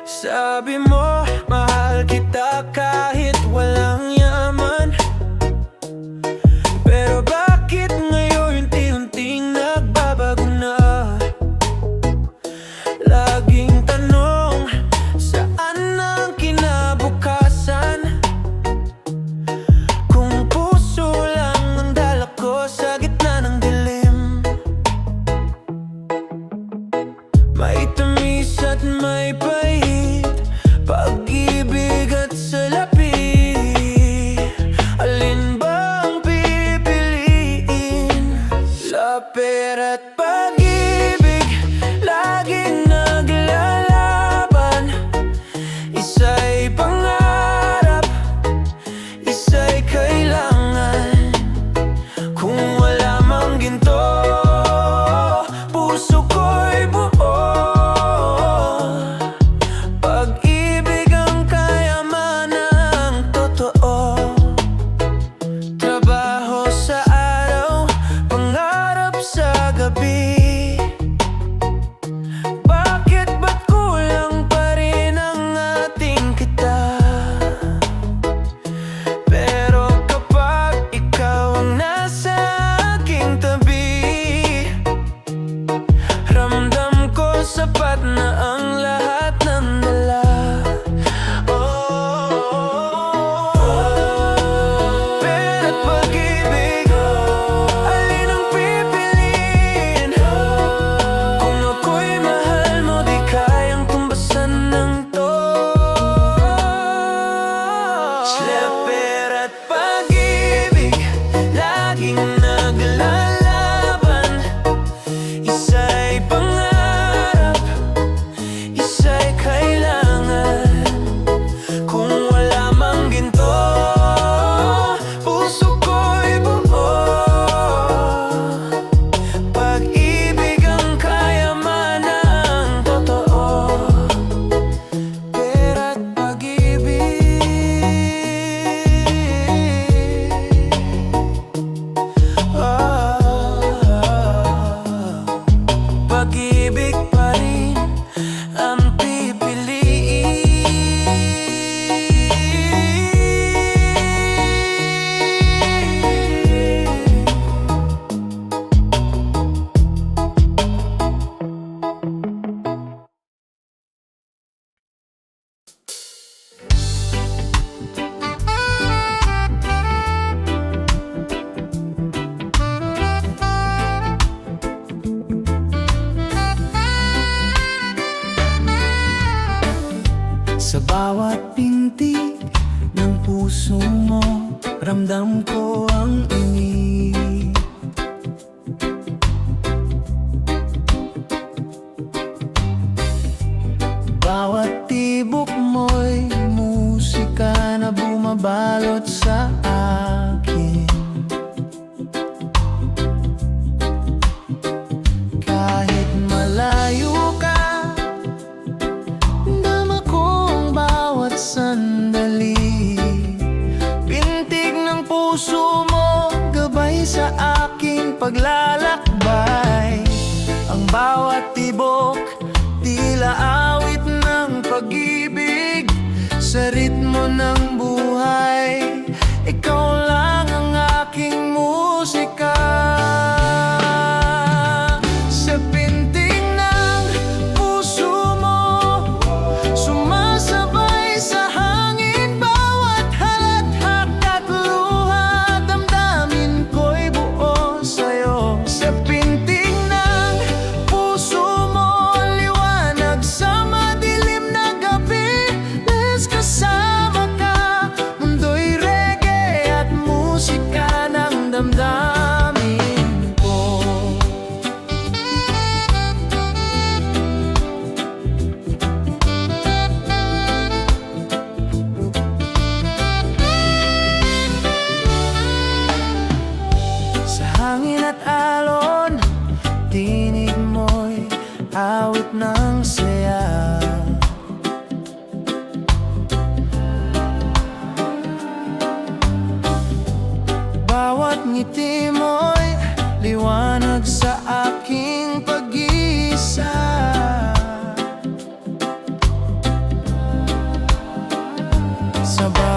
Sabi mo, mahal kita kahit walang yaman. Pero bakit ngayon unti-unting nagbabago na? Laging tanong, saan ang kinabukasan? Kung puso lang ang dala ko sa gitna ng dilim. May tamis at may pahit, pag-ibig at salapi. Alin ba ang pipiliin? Lapit at pag-ibig, laging naglalaban. Isa'y pangarap, isa'y kailangan. Kung wala mang ginto, puso ko'y buo. Pag-ibig ang kayamanang totoo. Trabaho sa araw, pangarap sa gabi. Bakit ba't kulang pa rin ang ating kita? Pero kapag ikaw ang nasa aking tabi, ramdam ko sapat na ang lahat ng dala. Pera't pag-ibig, alin ang pipiliin? Kung ako'y mahal mo, di kayang tumbasan ng to. Pera't pag-ibig, laging naglalaban. Isa'y pangarap, isa'y kailangan. Kung wala mang ginto, puso ko'y buo. Pag-ibig ang kayamanang totoo. Pera't pag-ibig, pag-ibig pa rin ang pipiliin. Sa bawat pintig ng puso mo, ramdam ko ang init. Bawat tibok mo'y musika na bumabalot sa akin. Kahit malayo ka, dama ko ang bawat sandali. Pintig ng puso mo, gabay sa aking paglalakbay. Ang bawat tibok, tila awit ng pag-ibig. Sa ritmo ng buhay, ikaw lang ang aking musika. Sa pintig ng puso mo, sumasabay sa hangin bawat halat at luha. Damdamin ko'y buo sa'yo. Sa pintig ng puso mo, liwanag sa madilim na gabi. Let's kasama ka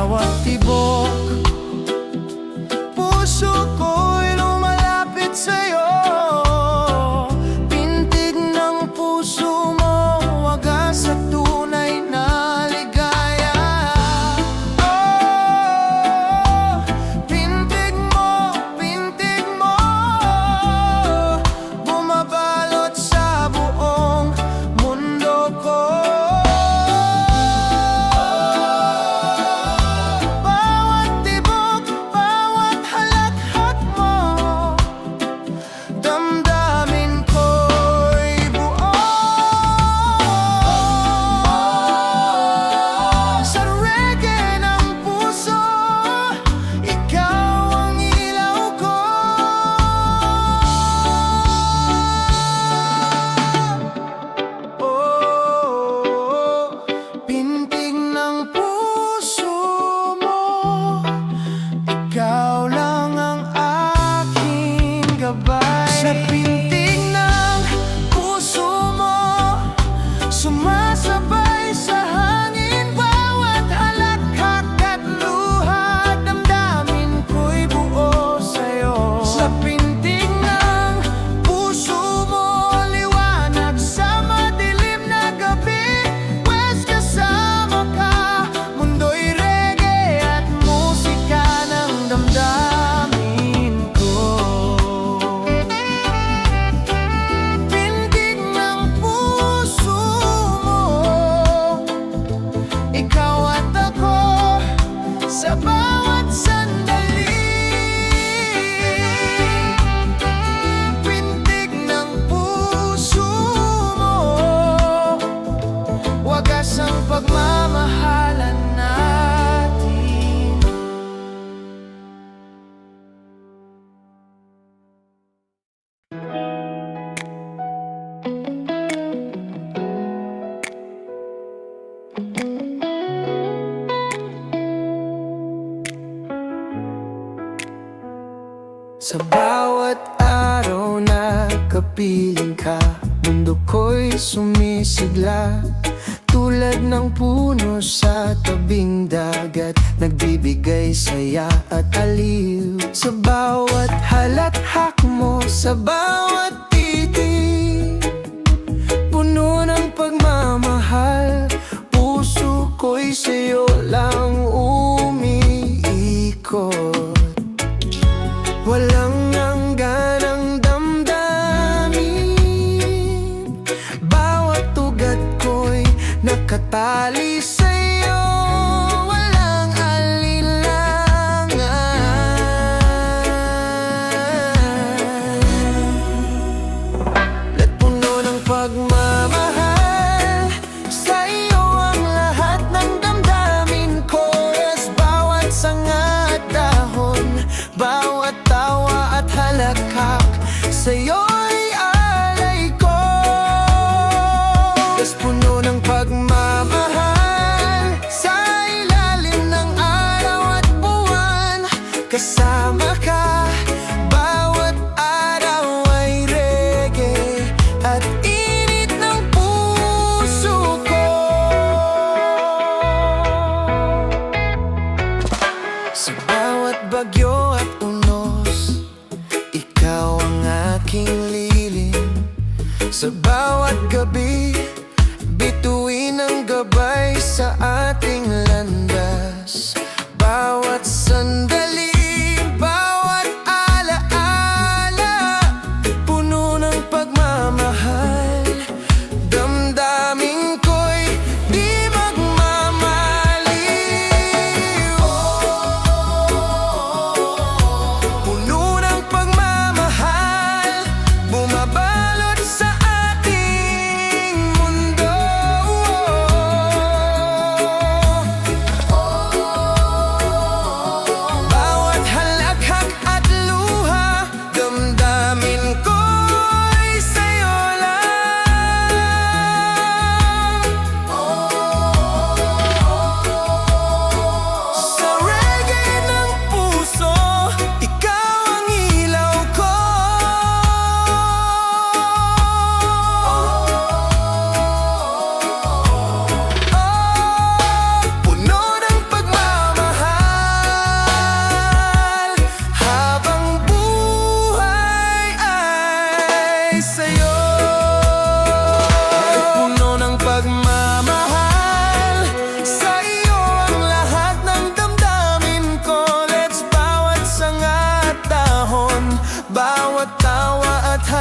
bawat tibok, puso ko'y lumalapit sa'yo. Pintig ng puso mo, wagas sa tunay na ligaya. Oh, pintig mo, bumabalot sa buong mundo ko. Bawat tibok, bawat halakhak mo, damdamin ko'y buo. Sa reggae ng puso, ikaw ang ilaw ko. Oh, pintig ng puso mo, ikaw lang ang aking gabay. Sa pintig ng puso mo, sumasabay sa hangin bawat halakhak at luha, damdamin ko'y buo sa'yo. Sa pintig ng puso mo, liwanag sa madilim na gabi, pwes kasama ka, mundo'y reggae at musika ng damdamin ko. Pintig ng puso mo, ikaw at ako, sa bawat sandali. Pintig ng puso mo, wagas ang pagmamahalan natin. Sa bawat araw na kapiling ka, mundo ko'y sumisigla. Tulad ng puno sa tabing dagat, nagbibigay saya at aliw. Sa bawat halakhak mo, sa bawat titig, puno ng pagmamahal. Puso ko'y sa'yo lang umiikot. Walang hangganang damdamin, bawat ugat ko'y nakatali sa'yo. Walang alinlangan, at puno ng pagmamahal. Sa'yo ang lahat ng damdamin ko. Yes, bawat sanga at dahon, bawat tawa at halakhak, sa'yo'y alay ko. Yes, puno ng pagmamahal, sa ilalim ng araw at buwan, kasama ka. Bawat araw ay reggae at init ng puso ko. Sa bawat bagyo at unos, ikaw ang aking lilim. Sa bawat gabi, bituin ang gabay sa ating landas. Bawat sandali, bawat alaala, puno ng pagmamahal. Damdamin ko'y di magmamaliw. Puno ng pagmamahal, bumabalot sa ating mundo.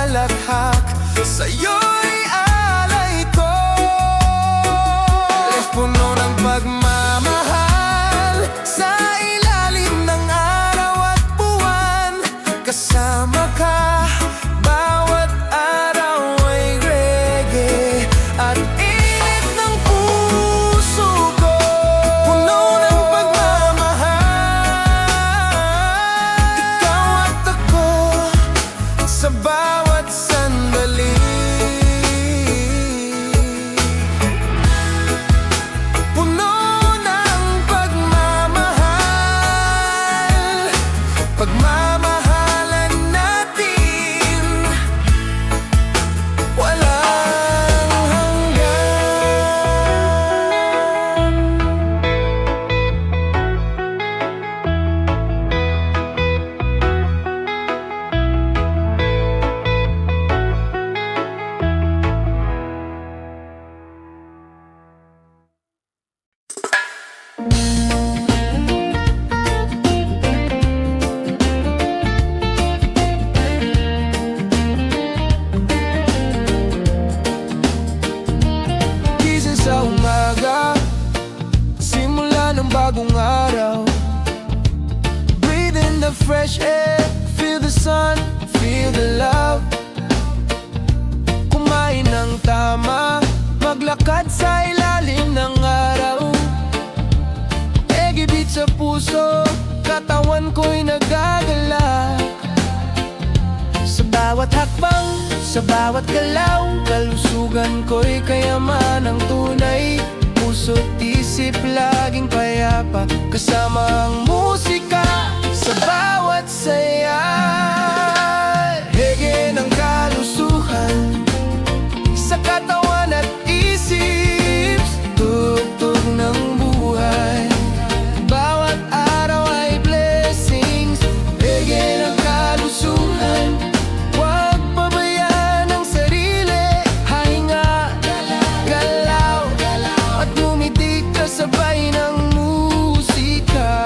halakhak, sa'yo'y alay ko. Puno ng pagmamahal sa ilalim ng araw at buwan. Kasama ka, bawat araw ay reggae at init ng puso ko. Puno ng pagmamahal, ikaw at ako sa bawat sandali. Puno ng pagmamahal, pagmamahalan natin walang hanggan. Gising sa umaga, simula ng bagong araw. Breathe in the fresh air, feel the sun, feel the love. Kumain ng tama, maglakad sa ilalim ng araw. Egibit sa puso, katawan ko'y nagagalak. Sa bawat hakbang, sa bawat galaw, kalusugan ko'y kayaman ng tunay. Puso't isip laging payapa, kasama ang musika sa bawat saya. Hege ng kalusuhan sa katawan at isip, tugtog ng buhay. Bawat araw ay blessings. Hege ng kalusuhan, huwag pabayaan ang sarili. Hahinga, galaw, at tumitig kasabay ng musika.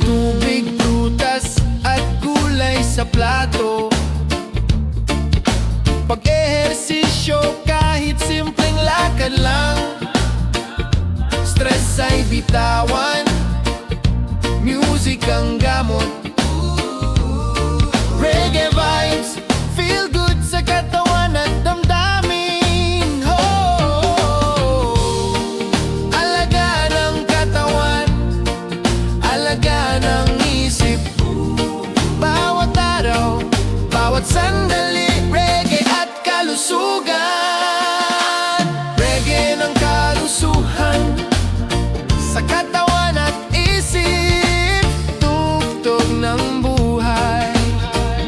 Tubig, prutas at gulay sa plato. Pag-ehersisyo kahit simpleng lakad lang. Stress ay bitawan, music ang gamot. Reggae vibes, feel good sa katawan at damdamin. Alaga ng katawan, alaga ng isip. Bawat araw, bawat sandali, reggae at kalusugan. Reggae ng kalusuhan sa katawan at isip, tugtog ng buhay.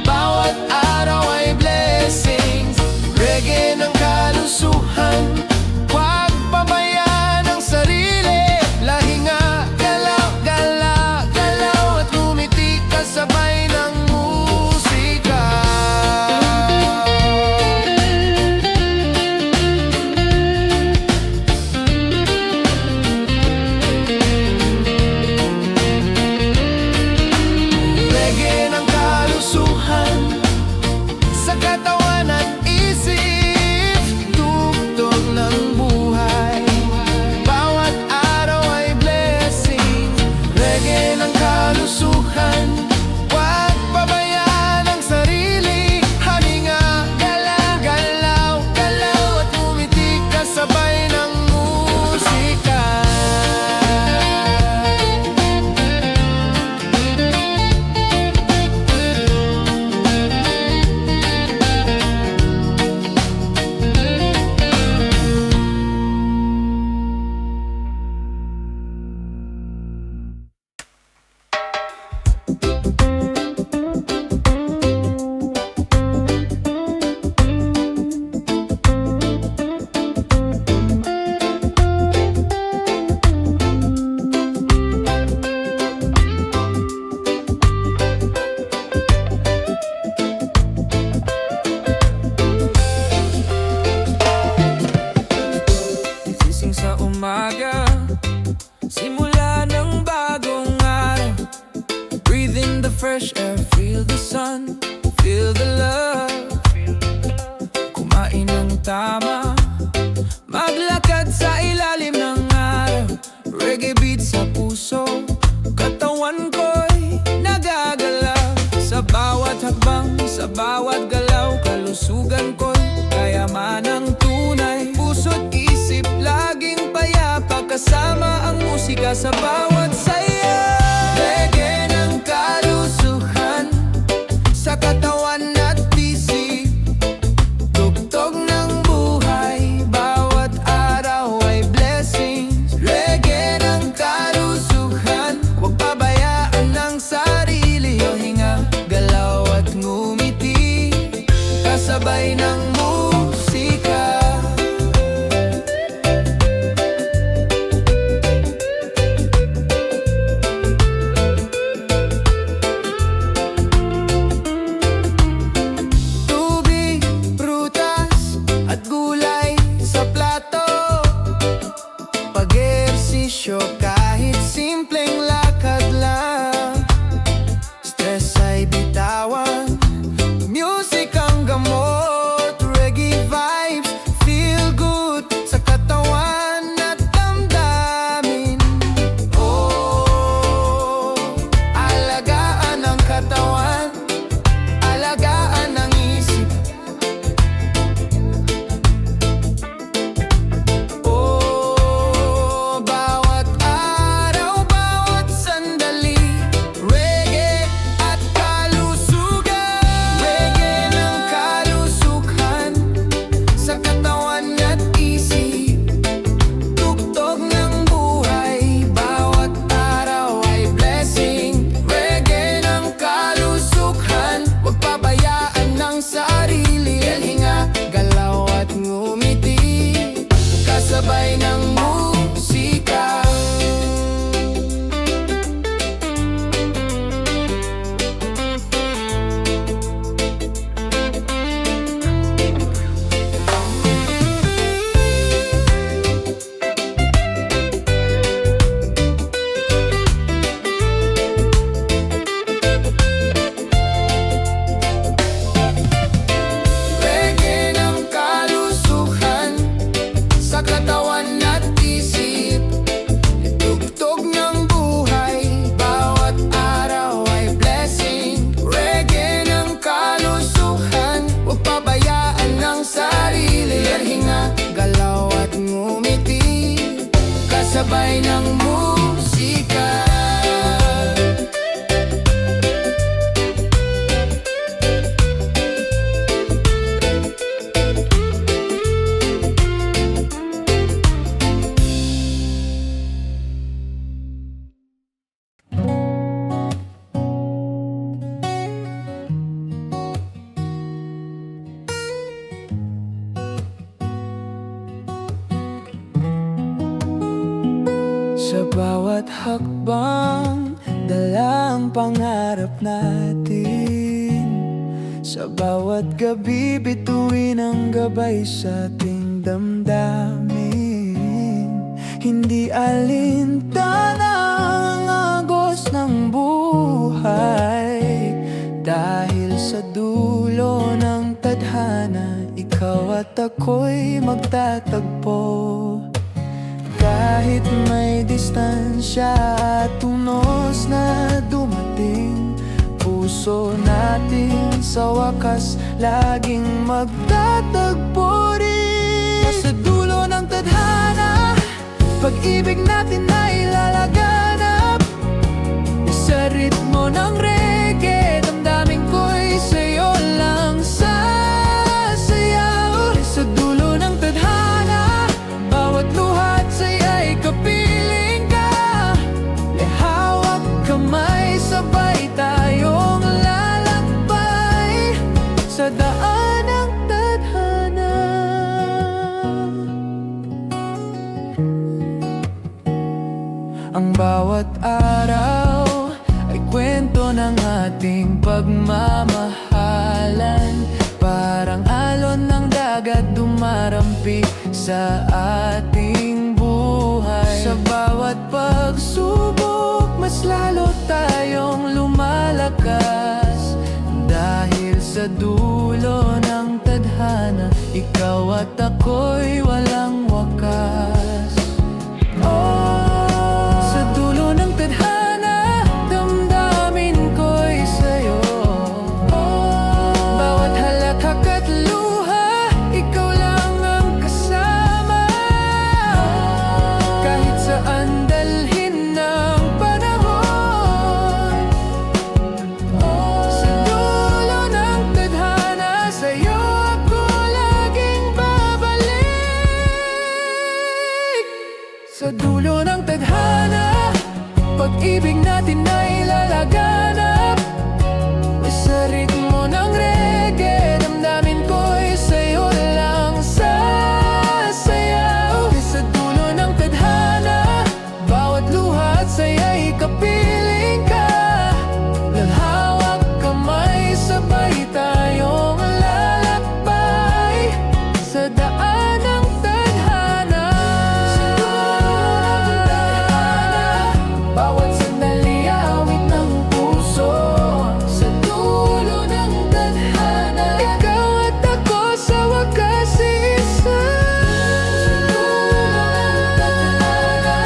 Bawat araw ay blessings. Reggae ng kalusuhan, huwag pabayaan ang sarili. Lahinga, galaw, galaw, galaw, at tumitig kasabay ng musika. Reggae ng kalusuhan sa katawan at isip, tugtog ng buhay. Bawat araw ay blessing. Reggae ng kalusuhan, huwag pabayaan ang sarili. Halinga, galaw, galaw, galaw, at tumitig kasabay ng musika. fresh air, feel the sun, feel the love. Kumain ng tama, maglakad sa ilalim ng araw. Reggae beat sa puso, katawan ko'y nagagalaw. Sa bawat hakbang, sa bawat galaw, kalusugan ko'y kayamanang tunay. Puso't isip laging payapa, kasama ang musika sa bawat saya. Reggae ng kalusuhan sa katawan at isip, tugtog ng buhay, bawat araw ay blessings. Reggae ng kalusuhan, huwag pabayaan ng sarili. Hinga, galaw at ngumiti, kasabay ng musika. Tubig, prutas at gulay sa plato, pag-ehersisyo kahit simpleng lakad lang. Stress ay bitawan, music ang gamot. Reggae vibes, feel good sa katawan at damdamin. Oh, alagaan ang katawan, alagaan ang isip. Oh, bawat araw, bawat sandali, reggae at kalusugan. Reggae ng kalusugan sa katawan at isip, tugtog ng buhay, bawat araw ay blessing. Reggae ng kalusugan, huwag pabayaan ng sarili. Hinga, galaw at ngumiti, kasabay ng musika. Reggae ng kalusugan sa katawan at isip, tugtog ng buhay, bawat araw ay blessing. Reggae ng kalusugan, huwag pabayaan ng sarili. Hinga, galaw at ngumiti, kasabay ng musika. Sa bawat hakbang, dalang pangarap natin. Sa bawat gabi, bituin ang gabay sa ating damdamin. Hindi alintana ang agos ng buhay, dahil sa dulo ng tadhana, ikaw at ako'y magtatagpo. Kahit may distansya at tunos na dumating, puso natin sa wakas laging magtatagpo rin. Sa dulo ng tadhana, pag-ibig natin ay lalaganap. Sa ritmo ng reggae, damdamin ko'y sa'yo lang sasayaw. Sa dulo ng tadhana, bawat luhat sa'y kapiling ka. Hawak kamay, sabay tayong lalakbay sa daan ng tadhana. Ang bawat araw ay kwento ng ating pagmamahalan, parang alon ng dagat dumarampi sa ating buhay. Sa bawat pagsubok, mas lalo tayong lumalakad. Sa dulo ng tadhana, ikaw at ako'y walang wakas. Sa dulo ng tadhana, damdamin ko'y sa'yo. Bawat halakhak at luha, ikaw lang ang kasama. Kahit saan dalhin ng panahon, sa dulo ng tadhana, sa'yo ako laging babalik. Sa dulo ng tadhana, pag-ibig natin ay lalaganap. Sa ritmo ng reggae, damdamin ko'y sa'yo lang sasayaw. Sa dulo ng tadhana, bawat luha at saya'y kapiling ka. Lalhawak kamay, sabay tayong lalakbay sa daan ng tadhana. Sa dulo ng tadhana, bawat sandali awit ng puso. Sa dulo ng tadhana, ikaw at ako sa wakas isa. Sa dulo ng tadhana,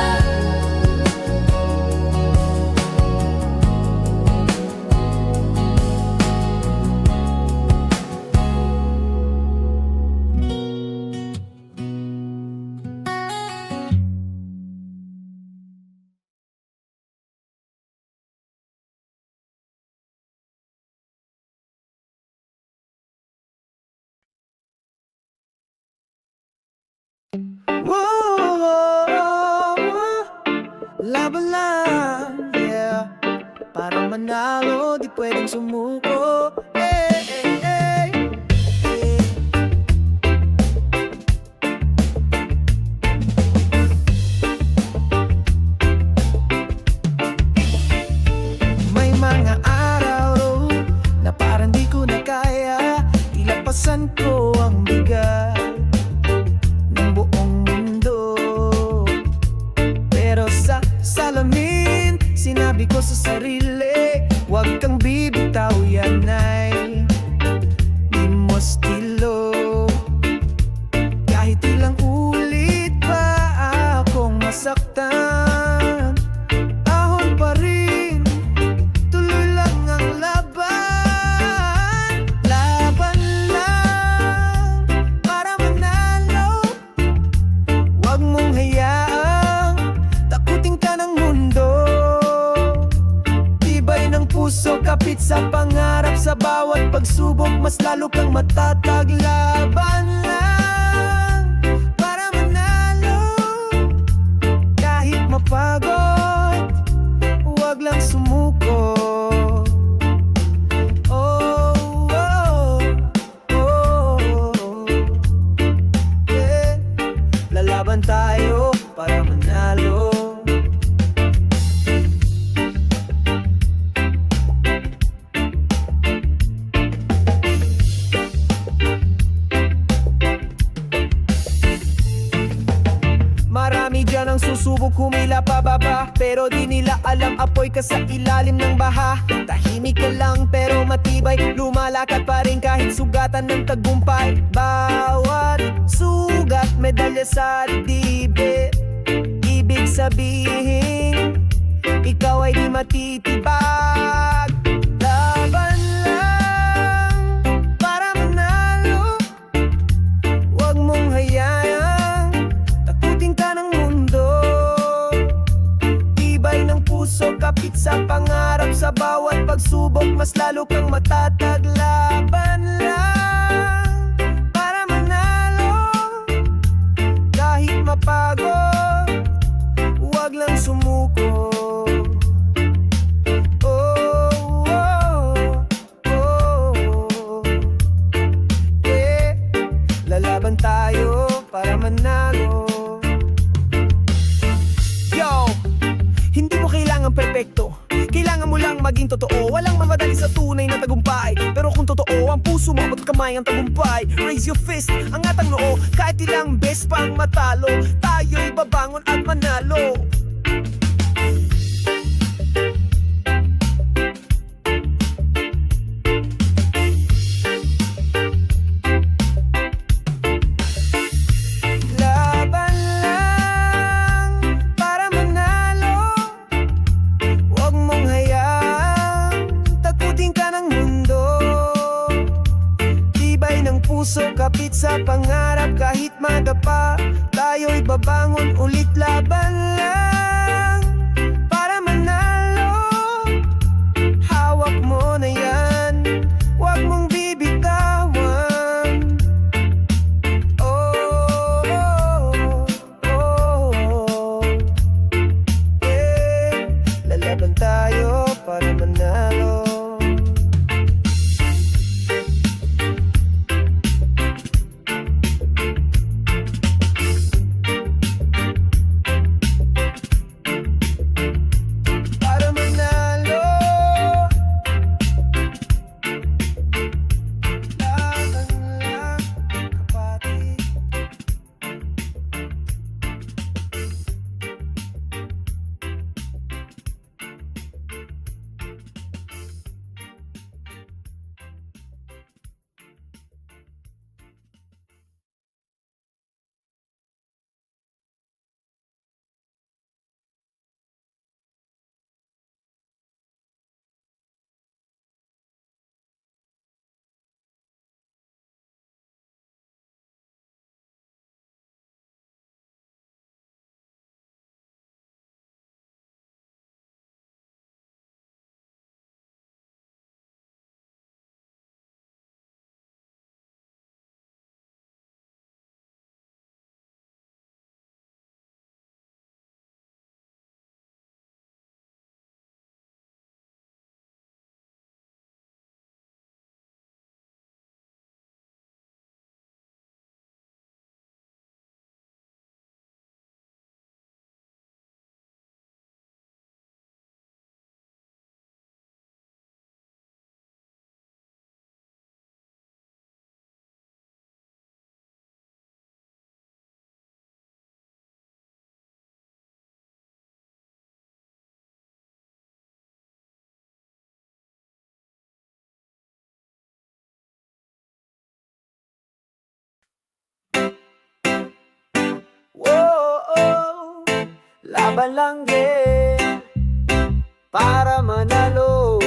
laban lang, yeah. Para manalo, di pwedeng sumuko. Hey, hey, hey. Hey. May mga araw na parang di ko na kaya. Ilapasan ko ang bigat ng buong mundo. Pero sa salamin, sinabi ko sa sarili, huwag kang bibitaw, yan ay di mo estilo. Kahit ilang ulit pa akong masaktan, ahon pa rin, tuloy lang ang laban. Laban lang para manalo. Huwag mong hayaang takutin ka ng mundo. Tibay ng puso, kapit sa pangarap. Sa bawat pagsubok, mas lalo kang matatag. Laban lang para manalo. Kahit mapagod, huwag lang sumuko. Oh, oh, oh, yeah. Lalaban tayo para manalo. Marami dyan ang susubok humila pababa, pero di nila alam apoy ka sa ilalim ng baha. Tahimik ka lang pero matibay, lumalakad pa rin kahit sugatan ng tagumpay. Bawat sugat, medalya sa dibdib. Ibig sabihin, ikaw ay di matitibag. Laban lang para manalo. Huwag mong hayaan takutin ka ng mundo. Tibay ng puso, kapit sa pangarap. Sa bawat pagsubok, mas lalo kang matatag. Laban lang para manalo. Kahit mapagod, huwag lang sumuko. Oh, oh, oh, yeah. Lalaban tayo para manalo. Yo, hindi mo kailangan perpekto, kailangan mo lang maging totoo. Walang mamadali sa tunay na tagumpay, pero kung totoo ang puso mo at kamay ang tagumpay, raise your fist, angat ang noo. Kahit ilang beses pang matalo, tayo'y babangon at manalo. sa pangarap kahit madapa, tayo'y babangon ulit, laban lang para manalo. Hawak mo na yan, huwag mong bibitawan. Oh, oh, oh, yeah. Lalaban tayo para manalo. Whoa, laban lang din para manalo,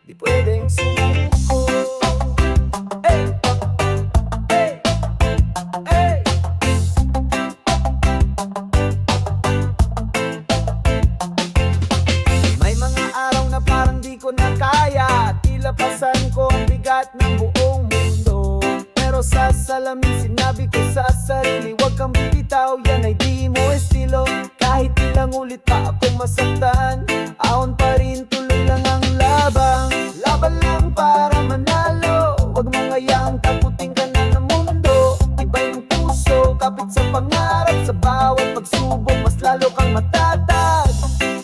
di pwedeng sumuko. Hey, hey, hey. May mga araw na parang di ko na kaya, tila pasan ko ang bigat ng buong mundo. Pero sa salamin sinabi ko sa sarili, huwag kang bibitaw, yan ay di mo estilo. Kahit ilang ulit pa akong masaktan, ahon pa rin, tuloy lang ang labang. Laban lang para manalo, huwag mong hayaang takutin ka na ng mundo. Iba yung puso, kapit sa pangarap, sa bawat pagsubok mas lalo kang matatag.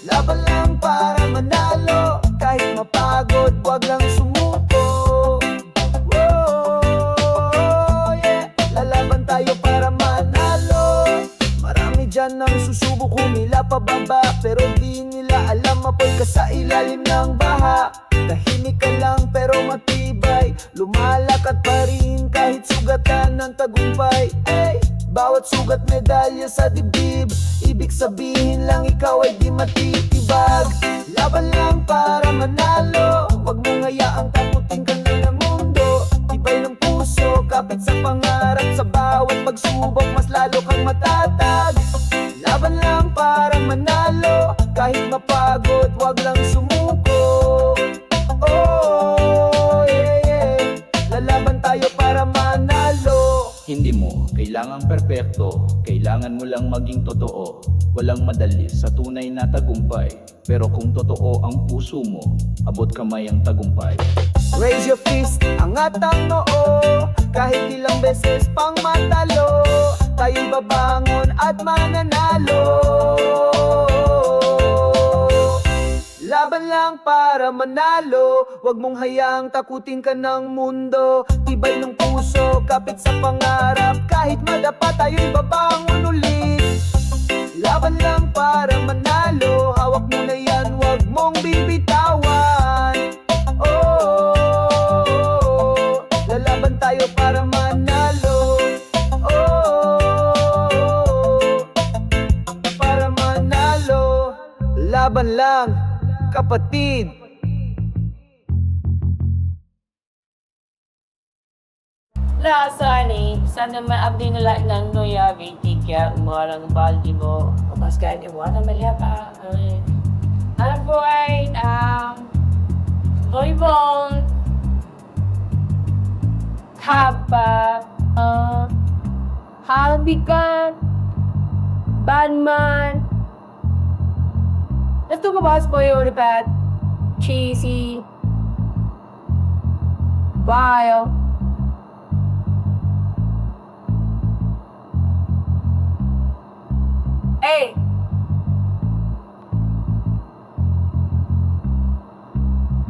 Laban lang para manalo, kahit mapagod, huwag lang sumuko. Tayo para manalo. Marami dyan ang susubok humila pababa, pero di nila alam apoy ka sa ilalim ng baha. Tahimik ka lang pero matibay, lumalakad pa rin kahit sugatan ng tagumpay. Ay, bawat sugat medalya sa dibdib, ibig sabihin lang ikaw ay di matitibag. Laban lang para manalo, huwag mong hayaang takutin ka na ng mundo. Tibay ng puso, kapit sa pangarap, sa bawat pagsubok mas lalo kang matatag. Laban lang para manalo, kahit mapagod, wag lang sumuko. Oh, yeah, yeah. Lalaban tayo para manalo. Hindi mo kailangang perpekto, kailangan mo lang maging totoo. Walang madali sa tunay na tagumpay, pero kung totoo ang puso mo, abot kamay ang tagumpay. Raise your fist, angat ang noo, kahit ilang beses pang matalo, tayo'y babangon at mananalo. Laban lang para manalo, huwag mong hayaang takutin ka ng mundo. Tibay ng puso, kapit sa pangarap, kahit madapa tayo'y babangon ulit. Laban lang para manalo, hawak mo na yan, huwag mong bibitawan. Oh, lalaban tayo para manalo. Oh, para manalo. Laban lang, kapatid. Lasani, sana maabdi na lang ng noya, kaya umarang baldi mo. Kamas ka niya mo, na maliha pa. Avoid, Roybon, Kapa, Halbikan, Badman. Ito ka ba po yung ripat? Cheesy, Vile. Hey!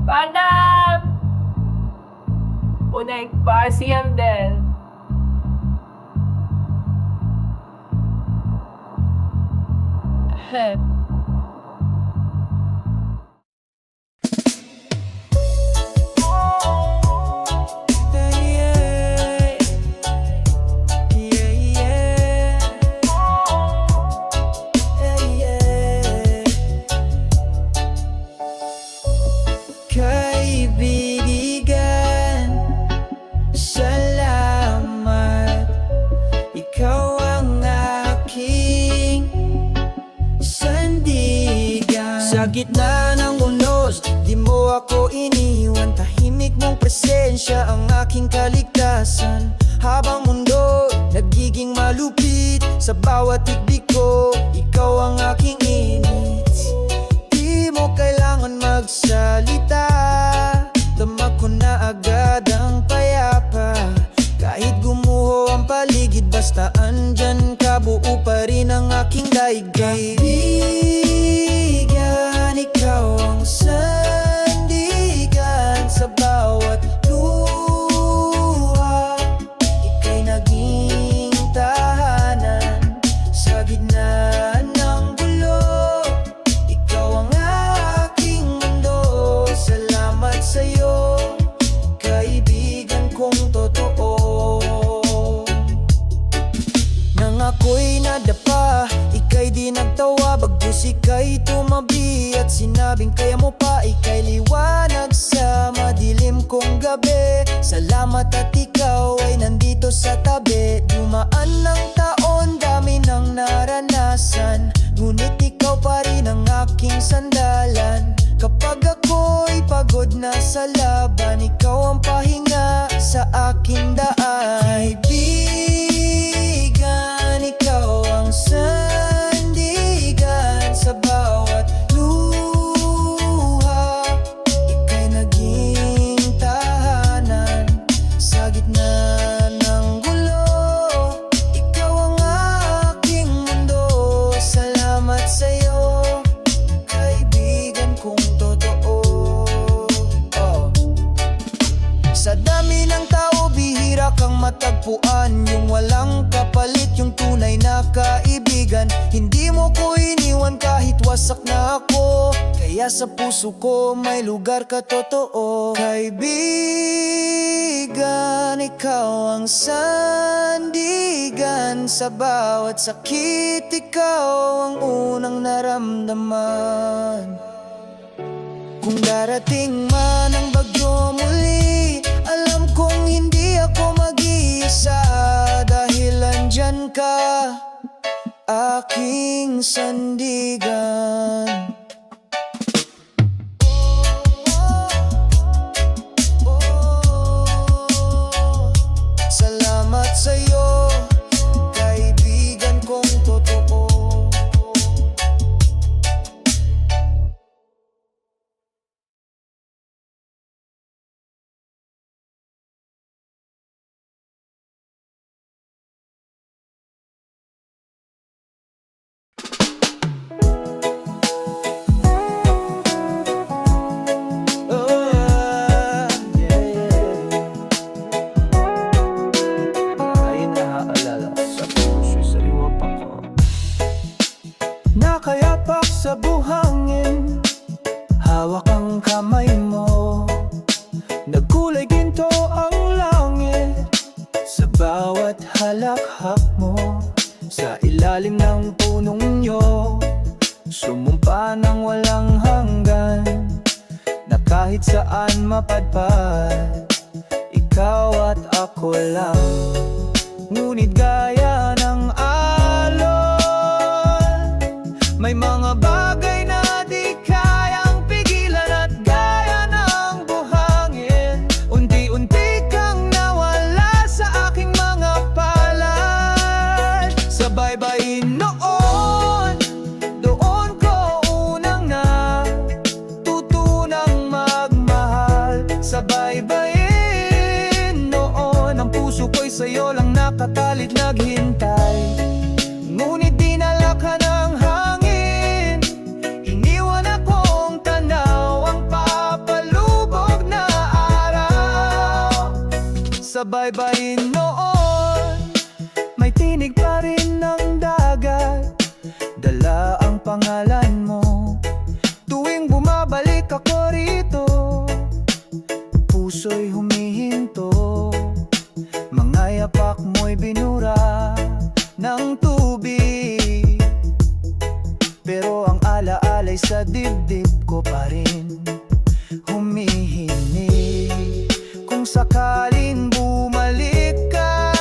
Panam! Unay pasiyam din. Heh. Kaibigan, salamat. Ikaw ang aking sandigan. Sa gitna ng unos, di mo ako iniwan. Tahimik mong presensya ang aking kaligtasan. Habang mundo nagiging malupit, sa bawat tikdik ko, ikaw ang aking init. Di mo kailangan magsalita, dama ko na agad ang payapa. Kahit gumuho ang paligid, basta andyan ka, buo pa rin ang aking daigdig. Kaibigan, ikaw ang sandigan sa bawat luha. Ika'y naging tahanan sa gitna ng gulo. Ikaw ang aking mundo, salamat sa'yo, kaibigan kong totoo. Nang ako'y nadapa, ika'y di nagtawa, bagkus ika'y tumabi at sinabing kaya mo pa. Ika'y liwanag sa madilim kong gabi, salamat at ikaw ay nandito sa tabi. Dumaan ng taon, dami ng naranasan, ngunit ikaw pa rin ang aking sandalan. Kapag ako'y pagod na sa laban, ikaw ang pahinga sa aking daan. Kaibigan, ikaw ang sandigan sa bawat luha. Ika'y naging tahanan sa gitna ng gulo. Ikaw ang aking mundo, salamat sa'yo, kaibigan kong totoo. Sa dami ng tao, bihira kang matagpuan, yung walang kapalit, yung tunay na kaibigan. Hindi mo ko iniwan kahit wasak na ako, kaya sa puso ko may lugar ka, totoo. Kaibigan, ikaw ang sandigan sa bawat sakit, ikaw ang unang naramdaman. Kung darating man ang bagyo muli, alam kong hindi ako mag-iisa, dahil andyan ka, aking sandigan. Salamat sa'yo, kaibigan kong totoo. Ay naaalala sa puso'y sariwa pa ko. Nakayapak sa buhangin, hawak ang kamay mo. Nagkulay ginto ang langit sa bawat halakhak mo. Sa ilalim ng punong nyo, sumumpa ng walang hanggan, na kahit saan mapadpad, ikaw at ako lang. Ngunit gaya ng alon, may mga bagay na di kayang pigilan. At gaya ng buhangin, unti-unti kang nawala sa aking mga palad. Sa baybayin noon, doon ko unang natutunang magmahal. Sa baybayin noon, ang puso ko'y sa'yo lang nakatalit naghintay. Ngunit dinala ka ng hangin, iniwan akong tanaw, ang papalubog na araw. Sa baybayin noon, may tinig pa rin ng dagat, dala ang pangalan mo. Tuwing bumabalik ako rito, puso'y humihinto. Mga yapak mo'y binura ng tubig, pero ang alaalay sa dibdib ko pa rin humihinig. Kung sakalin bumalik ka,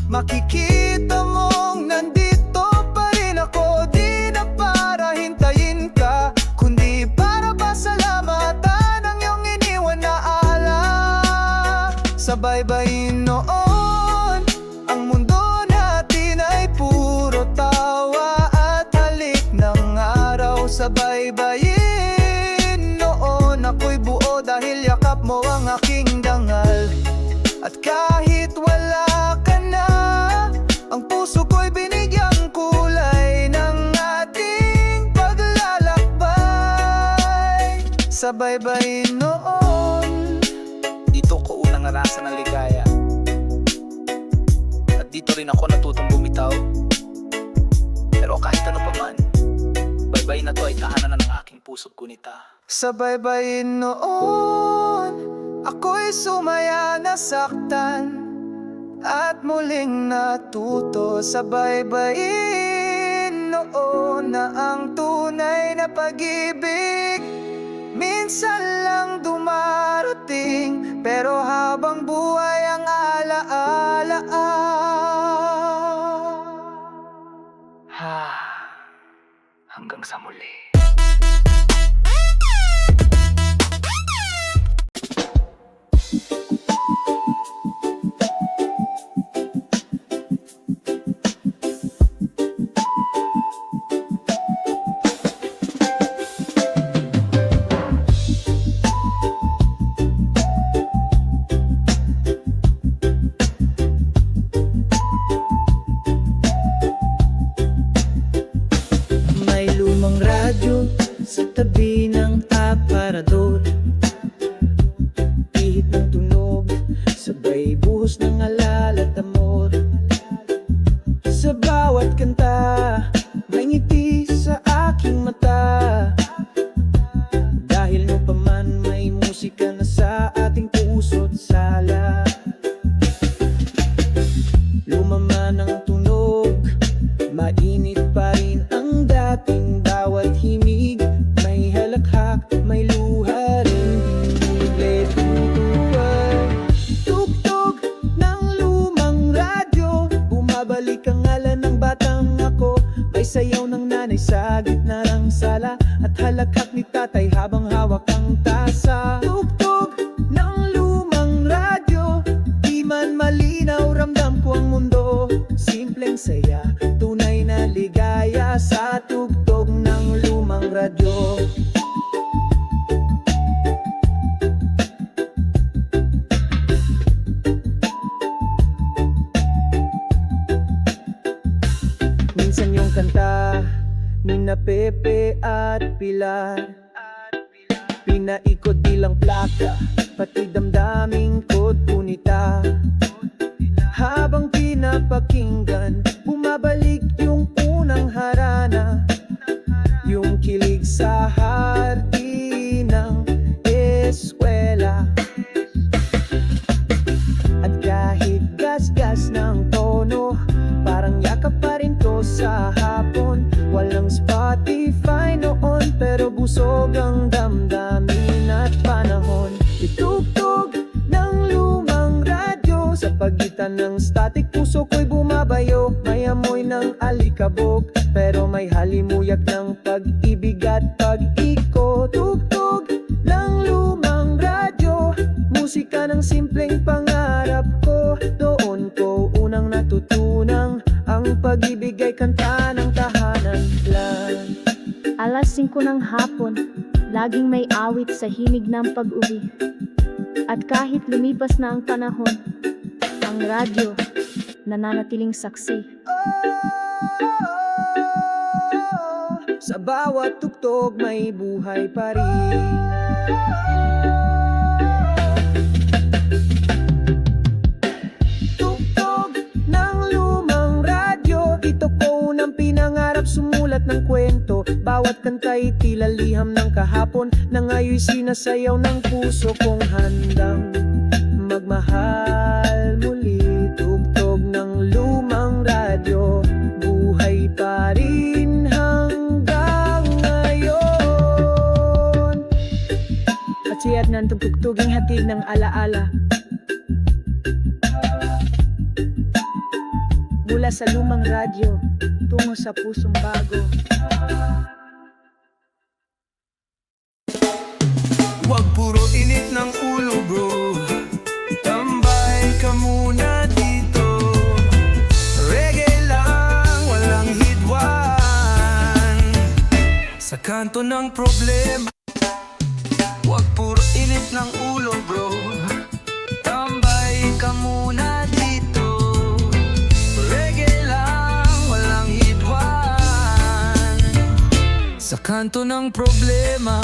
makikita mong nandito pa rin ako. Di na para hintayin ka, kundi para pasalamatan ang iyong iniwan na alak. Sa baybayin noon, ang mundo natin ay puro tawa at halik ng araw. Sa baybayin noon, ako'y buo dahil yakap mo ang aking dangal. At kahit wala ka na, ang puso ko'y binigyang kulay ng ating paglalakbay. Sa baybayin noon, Dito ko unang narasan ng ligaya, at dito rin ako natutong bumitaw. Pero kahit ano pa man, baybay na to ay tahanan na ng aking puso't gunita. sa baybayin noon, ako'y sumaya nasaktan at muling natuto. Sa baybayin noon na ang tunay na pag-ibig minsan lang dumarating, pero habang buhay ang alaala. Hanggang sa muli. May lumang radyo sa tabi ng aparador, pihit ng tunog, sabay buhos ng alala at amor. Sa bawat kanta, may ngiti sa aking mata, dahil no paman may musika na sa ating puso't sala. Lumaman ang tunog, mainit pa rin ang dating bawat himig. May halakhak, may luha rin, hindi tutupad. Tugtog ng lumang radyo, bumabalik ang ngalan ng batang ako. May sayaw ng nanay sa gitna ng sala, at halakhak ni tatay habang hawak ang tasa. Tugtog ng lumang radyo, di man malinaw ramdam ko ang mundo. Simpleng saya, tunay na ligaya sa tugtog ng lumang radyo. Minsan yung kanta ni na Pepe at Pilar, pinaikot bilang plaka, pati damdaming ko't punita. Habang pinapakinggan, bumabalik yung unang harana, yung kilig sa hardin ng eskwela. At kahit gas-gas ng tono, parang yakap pa rin to sa hapon. Walang Spotify noon, pero busog ang damdamin at panahon. Itugtog ng Palitan ng static, puso ko'y bumabayo. May amoy ng alikabok, pero may halimuyak ng pag-ibig at pag-ikot. Tugtog ng lumang radyo, musika ng simpleng pangarap ko. Doon ko unang natutunang ang pag-ibig ay kanta ng tahanan lang. Alas 5 ng hapon, laging may awit sa himig ng pag-uwi. At kahit lumipas na ang panahon, ang radyo nananatiling saksi. Sa bawat tugtog may buhay pa rin. Tugtog ng lumang radyo, ito ko unang pinangarap sumulat ng kwento. Bawat kanta'y tila liham ng kahapon, na ngayon'y sinasayaw ng puso kong handang magmahal muli. Tugtog ng lumang radyo, buhay pa rin hanggang ngayon. At siya ng tugtuging hatid ng alaala mula sa lumang radyo tungo sa pusong bago. Wag puro init ng ulo bro, tambay ka muna dito. Reggae lang, walang hidwaan sa kanto ng problema. Wag puro init ng ulo bro, tambay ka muna dito. Reggae lang, walang hidwaan sa kanto ng problema.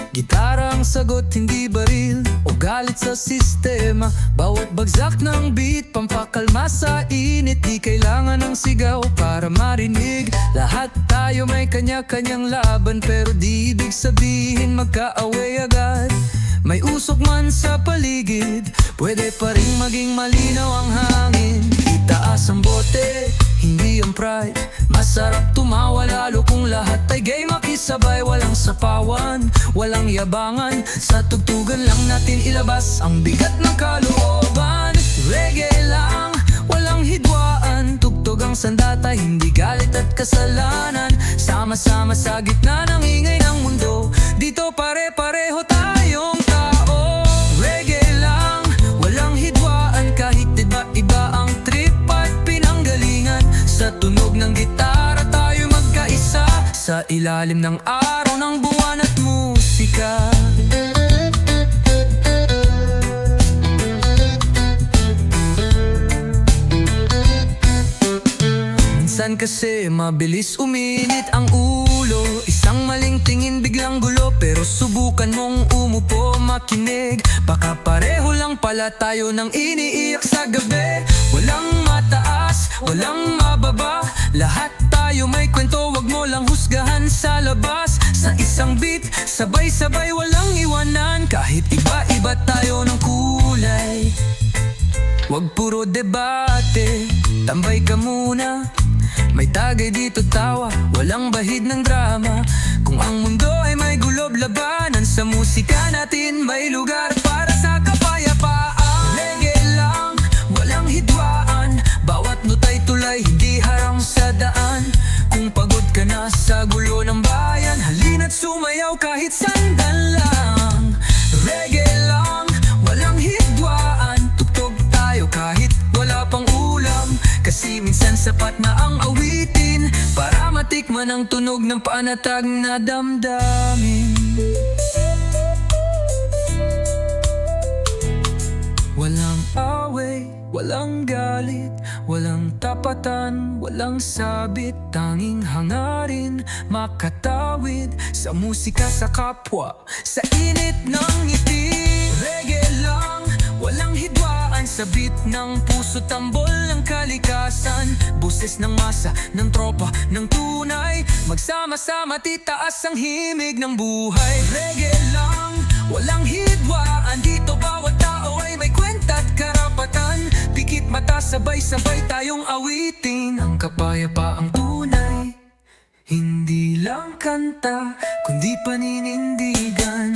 Gitara ang sagot, hindi baril o galit sa sistema. Bawat bagsak ng beat, pampakalma sa init. Di kailangan ng sigaw para marinig. Lahat tayo may kanya-kanyang laban, pero di ibig sabihin magkaaway agad. May usok man sa paligid, pwede pa rin maging malinaw ang hangin. Itaas ang bote, hindi ang pride. Masarap tumawa lalo kung lahat ay gay makisabay. Walang sapawan, walang yabangan, sa tugtugan lang natin ilabas ang bigat ng kalooban. Reggae lang, walang hidwaan, tugtog ang sandata, hindi galit at kasalanan. Sama-sama sa gitna ng ingay ng mundo, dito pare-pareho tayong tao. Reggae lang, walang hidwaan, kahit iba-iba ang trip at pinanggalingan. Sa tunog ng gitara tayo magkaisa, sa ilalim ng araw ng buwan at musika. Minsan kasi mabilis uminit ang ulo, isang maling tingin biglang gulo. Pero subukan mong umupo, makinig, baka pareho lang pala tayo nang iniiyak sa gabi. Walang mataas, walang mababa, lahat tayo may kwento, wag mo lang husgahan sa labas. Sa isang beat, sabay-sabay walang iwanan, kahit iba-iba tayo ng kulay. Wag puro debate, tambay ka muna. May tagay dito tawa, walang bahid ng drama. Kung ang mundo ay may gulob labanan, sa musika natin may lugar para sa kapayapaan. Reggae lang, walang hidwaan, bawat nota'y tulay, hindi harang sa daan. Kung pagod ka na sa gulo ng bayan, halina't sumayaw kahit sandal lang. Reggae lang, walang hidwaan, tugtog tayo kahit wala pang ulam. Kasi minsan sapat na ang awitin para matikman ang tunog ng panatag na damdamin. Walang away, walang galit, walang tapatan, walang sabit. Tanging hangarin, makatawid sa musika, sa kapwa, sa init ng ngiti. Reggae lang, walang hidwaan, sabit ng puso, tambol ng kalikasan. Boses ng masa, ng tropa, ng tunay, magsama-sama titaas ang himig ng buhay. Reggae lang, walang hidwaan, dito bawat tao ay may kwenta't karapatan. Pikit mata, sabay-sabay tayong awitin ang kapayapaang tunay. Hindi lang kanta, kundi paninindigan.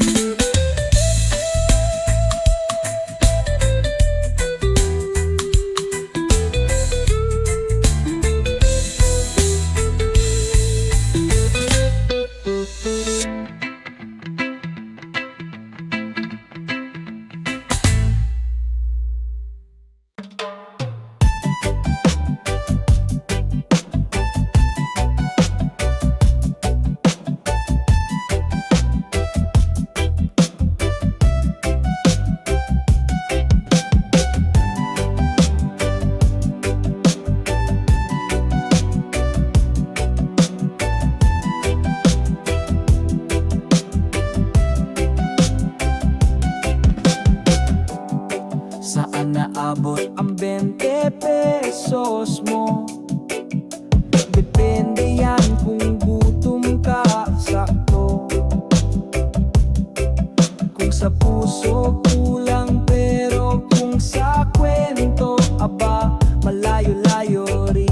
sa puso kulang, pero kung sa kwento, aba, malayo-layo rin.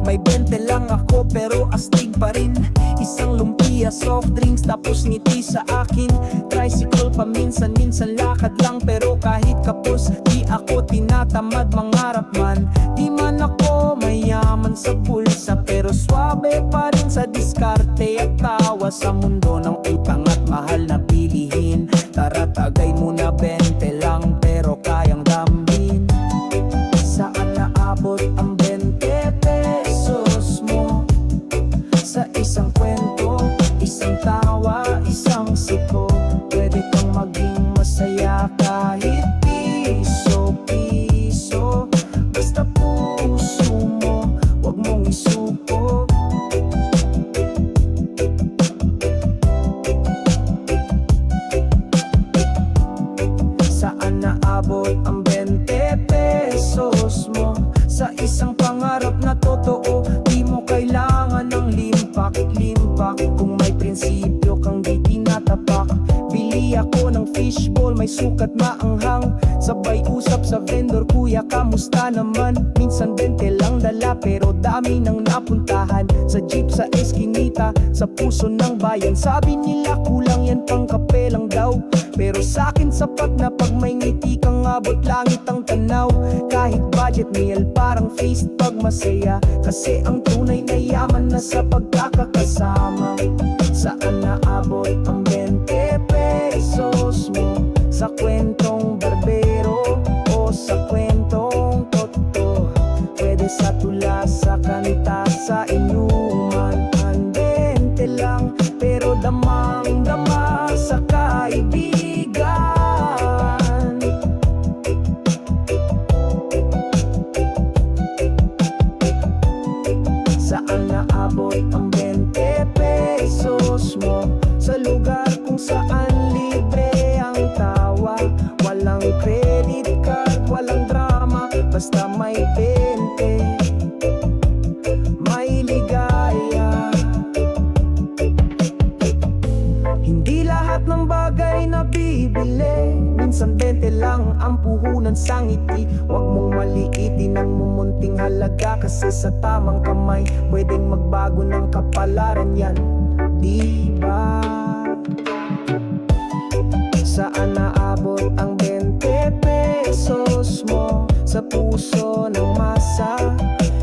May 20 lang ako pero astig pa rin. Isang lumpia, soft drinks, tapos ngiti sa akin. Tricycle paminsan-minsan, lakad lang pero kahit kapos, di ako tinatamad mangarap man. Di man ako mayaman sa pulsa, pero swabe pa rin sa diskarte at tawa sa mundo ng utang at mahal na bilihin. Tara tagay muna 20 lang pero kayang dambin. Saan naabot ang 20 pesos mo? Sa isang kwento, isang tawa, isang siko. Pwede kang maging masaya kahit piso-piso. Basta puso mo, wag mong isuko. Saan naabot ang 20 pesos mo? Sa isang pangarap na totoo, di mo kailangan ng limpak-limpak. Kung may prinsipyo kang di tinatapak, bili ako ng fishball, may sukat maanghang. Sabay usap sa vendor, kuya kamusta naman? Minsan 20 lang dala pero dami nang napuntahan. Sa jeep, sa eskinita, sa puso ng bayan. Sabi nila kulang yan, pang kape lang daw, pero sa'kin sapat na pag may ngiti kang abot langit ang tanaw. Kahit budget meal, parang feast pag masaya, kasi ang tunay na yaman na sa pagkakasama. Saan naabot ang 20 pesos mo? Sa kwentong barbero o sa kwentong totoo? Pwede sa tula, sa kanta, sa inuman. Ang 20 lang pero damang-dama sa kaibigan. Saan naabot ang 20 pesos mo? Sa lugar kung saan libre ang tawa. Walang credit card, walang drama, basta may 20, may ligaya. Hindi lahat ng bagay na bibili, minsan 20 lang ang puhunan sa ngiti. Huwag mong maliitin ang mumunting halaga, kasi sa tamang kamay pwedeng magbago ng kapalaran yan, diba? Saan naabot ang 20 pesos mo? Sa puso ng masa,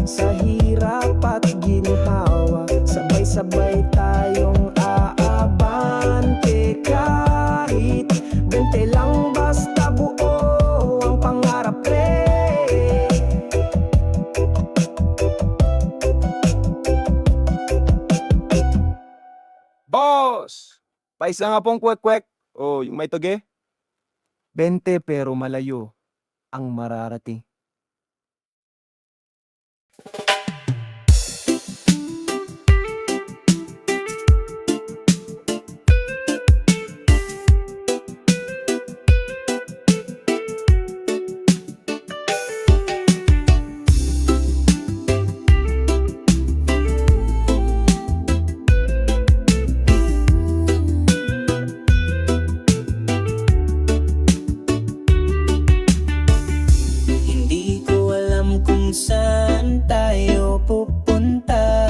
sa hirap at ginhawa. Sabay-sabay tayong aabante, kahit 20 lang basta buo ang pangarap, pre. Boss! Paisa nga pong kwek-kwek. Oh, yung may toge? 20 pero malayo ang mararating. Hindi ko alam kung saan tayo pupunta,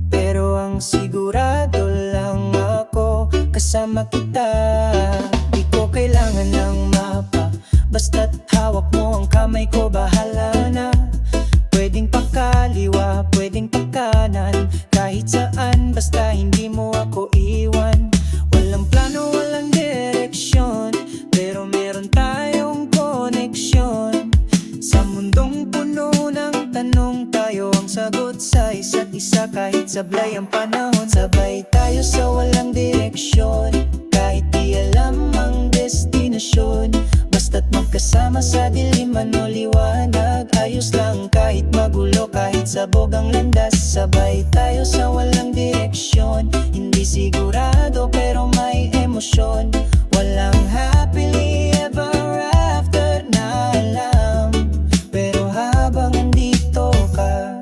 pero ang sigurado lang ako kasama kita. Di ko kailangan ng mapa, basta't hawak mo ang kamay ko, bahala na. Pwedeng pakaliwa, pwedeng pakanan, kahit saan basta hindi mo ako iwan. Walang plano, walang direksyon, pero meron tayong koneksyon. Sa mundong puno ng tanong, tayo ang sagot sa isa't isa. Kahit sablay ang panahon, sabay tayo sa walang direksyon. Kahit di alam ang destinasyon, basta't magkasama sa dilim man o liwanag, ayos lang kahit magulo, kahit sabog ang landas. Sabay tayo sa walang direksyon, hindi sigurado pero may emosyon. Walang happily ever after na alam, pero habang andito ka,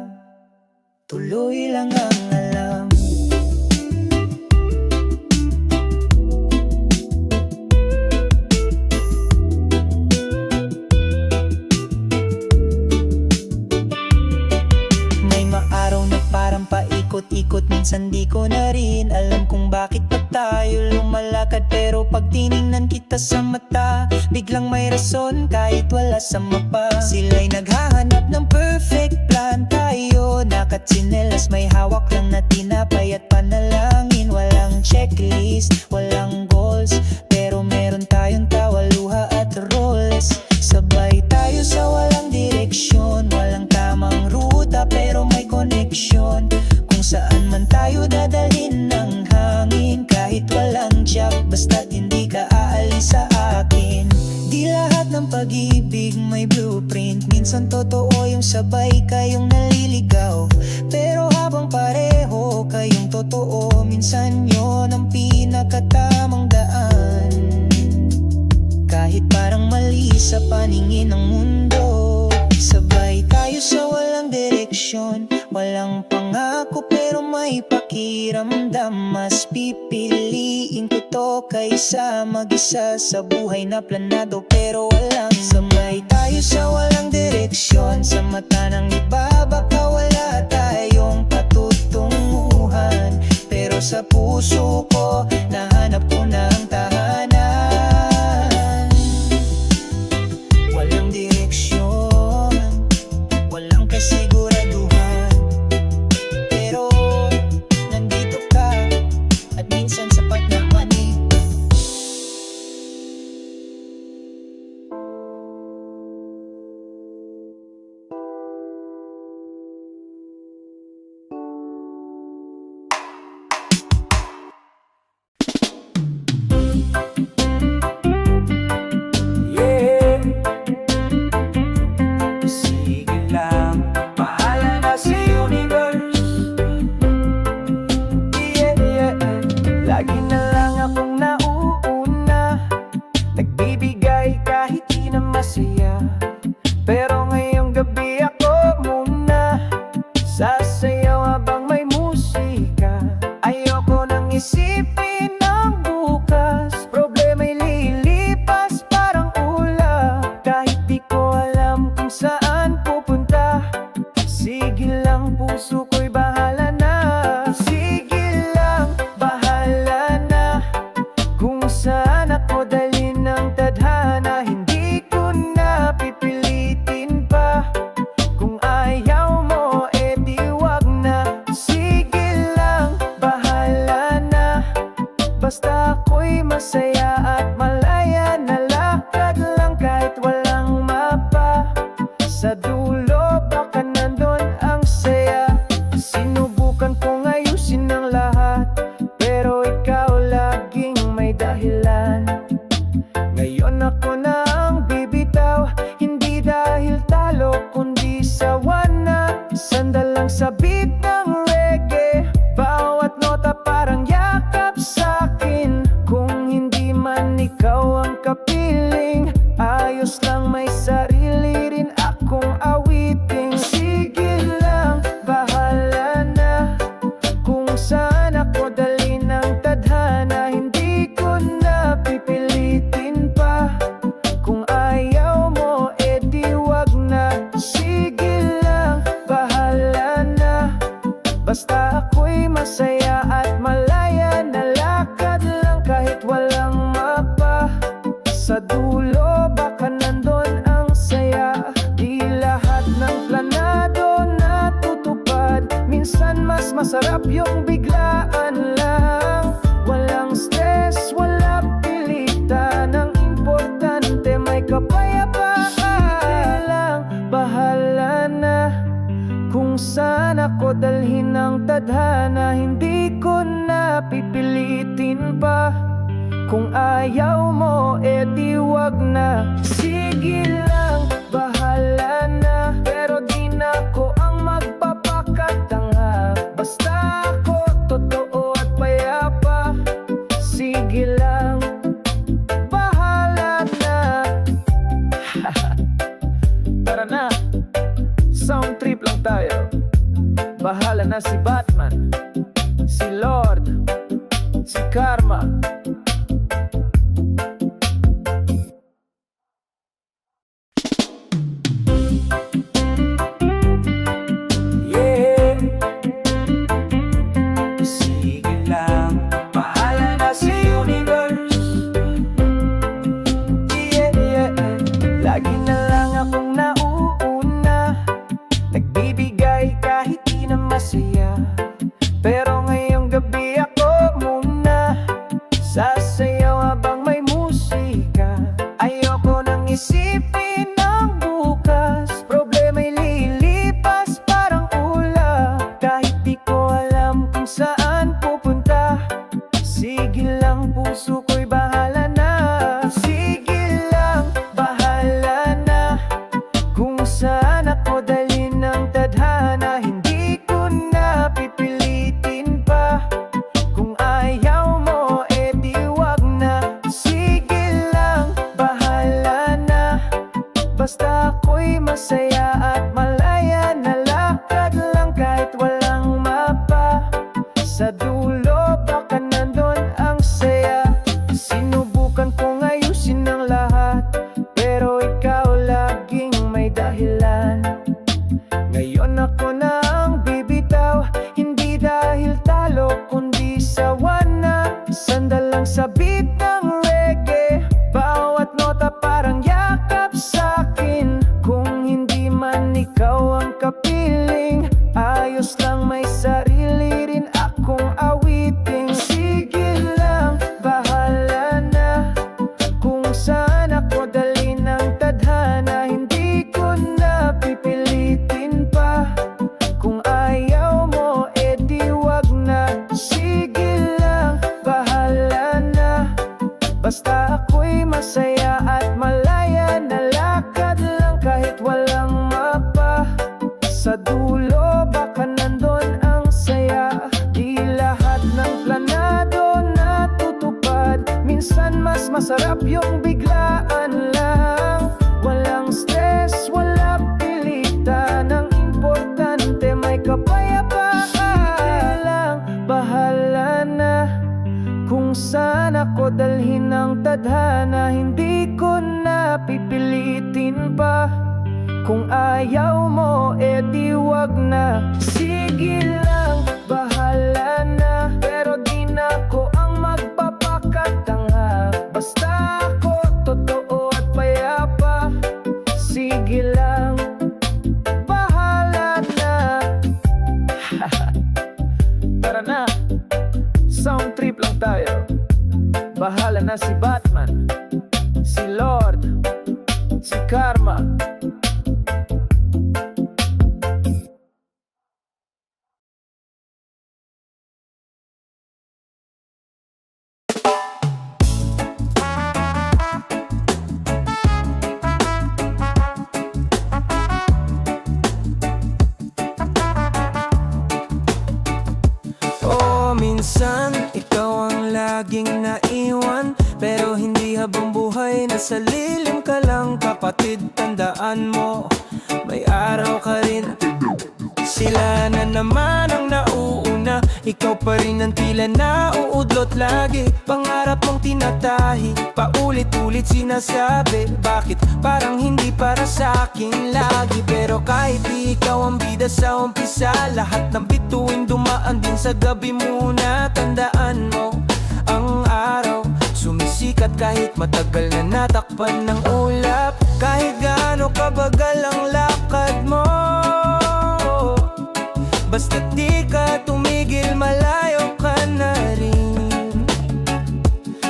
minsan di ko na rin alam kung bakit pa tayo lumalakad. Pero pag tiningnan kita sa mata, biglang may rason kahit wala sa mapa. Sila'y naghahanap ng perfect plan, tayo nakatsinelas, may hawak lang na tinapay at panalangin. Walang checklist, walang goals, pero meron tayong tawa, luha at roles. Sabay tayo sa walang direksyon, walang tamang ruta pero may connection. Kung saan man tayo dadalhin ng hangin, kahit walang jack, basta't hindi ka aalis sa akin. Di lahat ng pag-ibig may blueprint, minsan totoo yung sabay kayong naliligaw. Pero habang pareho kayong totoo, minsan yun ang pinakatamang daan. Kahit parang mali sa paningin ng mundo, sabay tayo sa walang direksyon, walang pangako pero may pakiramdam. Mas pipiliin ko to kaysa mag-isa sa buhay na planado pero walang. Sabay tayo sa walang direksyon, sa mata ng iba baka wala tayong patutunguhan, pero sa puso ko nahanap ko na ang tahanan. Walang direksyon, walang kasiguraduhan, pero nandito ka at minsan sapat na mani. Yeah. Sige lang, bahala na si universe. Yeah, yeah. Lagi na lang akong nauuna, nagbibigay kahit di na masaya. Pero ngayong gabi ako muna sasayaw habang may musika. Ayoko nang isipin ang bukas, problema'y lilipas parang ulap. Kahit di ko alam kung saan pupunta, sige lang puso ko'y bahala na. Sige lang, bahala na kung saan ako dalhin ng tadhana. Hindi ko na pipilitin pa, kung ayaw mo edi wag na. Sige lang, bahala na, basta ako'y masaya at malaya. Nalakad lang kahit walang mapa, sa dulo baka nandun ang saya. Sinubukan kong ayusin ang lahat, pero ikaw laging may dahilan. Ngayon ako na ang bibitaw, hindi dahil talo kundi sawa na. Sandal lang sa beat ng reggae, bawat nota parang yakap sa'kin. Kung hindi man ikaw ang kapiling, ayos lang may sarili rin akong awiting. Sige lang, bahala na kung saan ako dalhin ng tadhana. Hindi ko na pipilitin pa, kung ayaw mo edi wag na. Sige lang, bahala na, basta ako'y masaya at malaya. Nalakad lang kahit walang mapa, sa dulo baka nandun ang saya. Di lahat ng planado natutupad, minsan mas masarap yung biglaan lang. Walang stress, wala pilitan, ang importante may kapayapaan. Sige lang, bahala na kung saan ako dalhin ng tadhana. Hindi ko na pipilitin pa, kung ayaw mo edi wag na. Sige lang, bahala na, pero di na ako ang magpapakatanga. Basta ako totoo at payapa. Sige lang, bahala na. Tara na, sound trip lang tayo. Bahala na si Batman, si Lord, si Karma. Yeah. masaya. Pero ngayong gabi ako muna sasayaw habang may musika. Ayoko nang isipin ang bukas, problema'y lilipas parang ulap. Kahit di ko alam kung saan pupunta, sige lang puso ko'y bahala na. Sige lang, bahala na. Kung saan ako dalhin ng tadhana, hindi ko na pipilitin pa. Kung ayaw mo, edi wag na. Sige lang, bahala na. Basta ako'y masaya at malaya. Nalakad lang kahit walang mapa. Sa dulo baka nandun ang saya. Sinubukan kong ayusin ang lahat, pero ikaw laging may dahilan. Ngayon ako na ang bibitaw, hindi dahil talo kundi sawa na. Sandal lang sa beat ng reggae, bawat nota parang yakap sa'kin. Kung hindi man ikaw ang kapiling, ayos lang may sarili rin akong awiting. Sige lang, bahala na. Kung saan ako dalhin ng tadhana, hindi ko na pipilitin pa. Kung ayaw mo, edi wag na. Sige lang, bahala na. Basta ako'y masaya at malaya. Nalakad lang kahit walang mapa. Sa dulo baka nandun ang saya. Di lahat ng planado natutupad. Minsan mas masarap yung biglaan lang. Walang stress, wala pilitan. Ang importante may kapayapaan. Sige lang, bahala na. Kung saan ako dalhin ng tadhana, hindi ko na pipilitin pa. Kung ayaw mo, edi wag na. Sige lang, bahala na. Pero di na ako ang magpapakatanga. Basta ako totoo at payapa. Sige lang, bahala na. Tara na, sound trip lang tayo. Bahala na si Batman, si Lord, si Karma. Oh, minsan ikaw ang laging naiwan, pero hindi habang buhay nasa lilim ka lang. Kapatid, tandaan mo, may araw ka rin. Sila na naman ang nauuna, ikaw pa rin ang tila nauudlot lagi. Pangarap mong tinatahi, paulit-ulit sinasabi. Bakit parang hindi para sa akin lagi? Pero kahit di ikaw ang bida sa umpisa, lahat ng bituin dumaan din sa gabi muna. Tandaan mo, ang araw sumisikat kahit matagal na natakpan ng ulap. Kahit gaano kabagal ang lakad mo, basta't di ka tumigil, malayo ka na rin.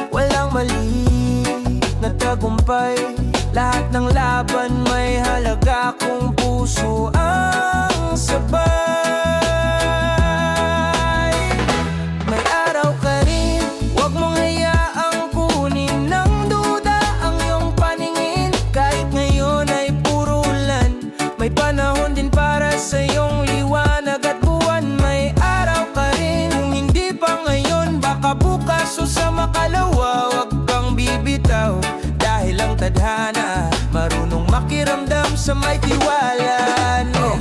Walang mali na tagumpay, lahat ng laban may halaga kung puso ang sabay. May araw ka rin, wag mong hayaang kunin ng duda ang iyong paningin. Kahit ngayon ay puro ulan, may panahon din para sa iyong liwanag at buwan. May araw ka rin, kung hindi pa ngayon, baka bukas o sa makalawa. Wag kang bibitaw, dahil ang tadhana marunong makiramdam sa may tiwala. No.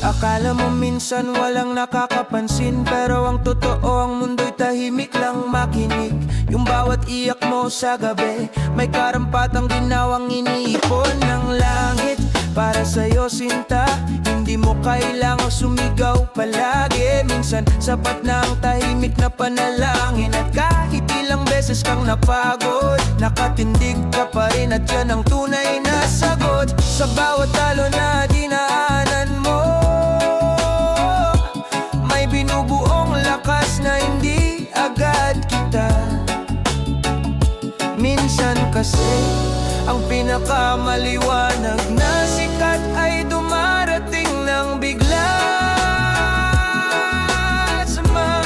Akala mo minsan walang nakakapansin, pero ang totoo, ang mundo'y tahimik lang makinig. Yung bawat iyak mo sa gabi, may karampatang ginawang iniipon ng langit para sa'yo, sinta. Hindi mo kailangang sumigaw palagi. Minsan sapat na ang tahimik na panalangin. At kahit ilang beses kang napagod, nakatindig ka pa rin, at yan ang tunay na sagot. Sa bawat talo na dinaanan mo, Ang pinakamaliwanag na sikat ay dumarating ng bigla sama.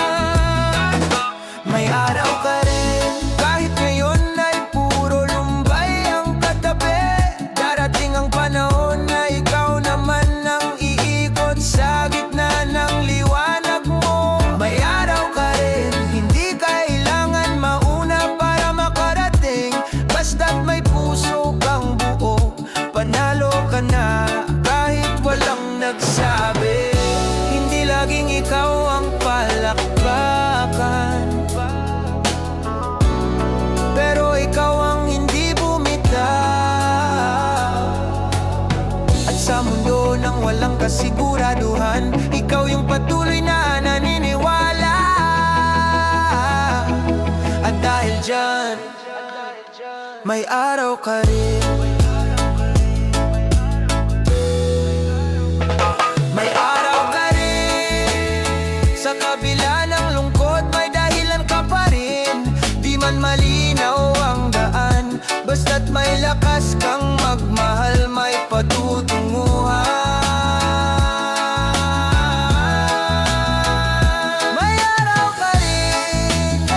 May araw ka rin, kahit ngayon ay puro lumbay ang katabi. Darating ang panahon na ikaw naman ang iikot sa gitna ng liwanag mo. May araw ka rin, hindi kailangan mauna para makarating. Basta't may puso kang buo, panalo ka na kahit walang nagsabi. Hindi laging ikaw ang palakpakan, pero ikaw ang hindi bumitaw. At sa mundo ng walang kasiguraduhan, ikaw yung patuloy na naniniwala. At dahil dyan, may araw ka rin. May araw ka rin. Sa kabila ng lungkot, may dahilan ka pa rin. Di man malinaw ang daan, basta't may lakas kang magmahal, may patutunguhan. May araw ka rin,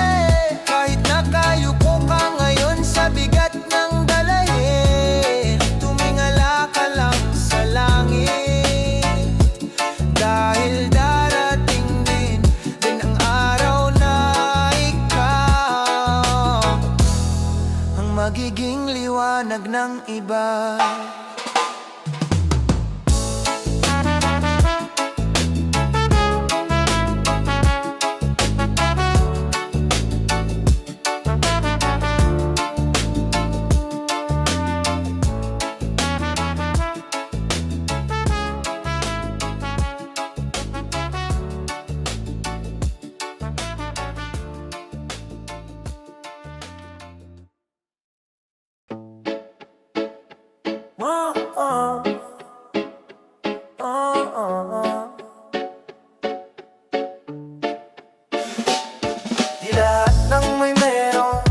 kahit nakayuko ka ngayon sa bigat ng dalahin. Tumingala ka lang sa langit, dahil darating din ang araw na ikaw ang magiging liwanag ng iba. Di lahat ng may meron,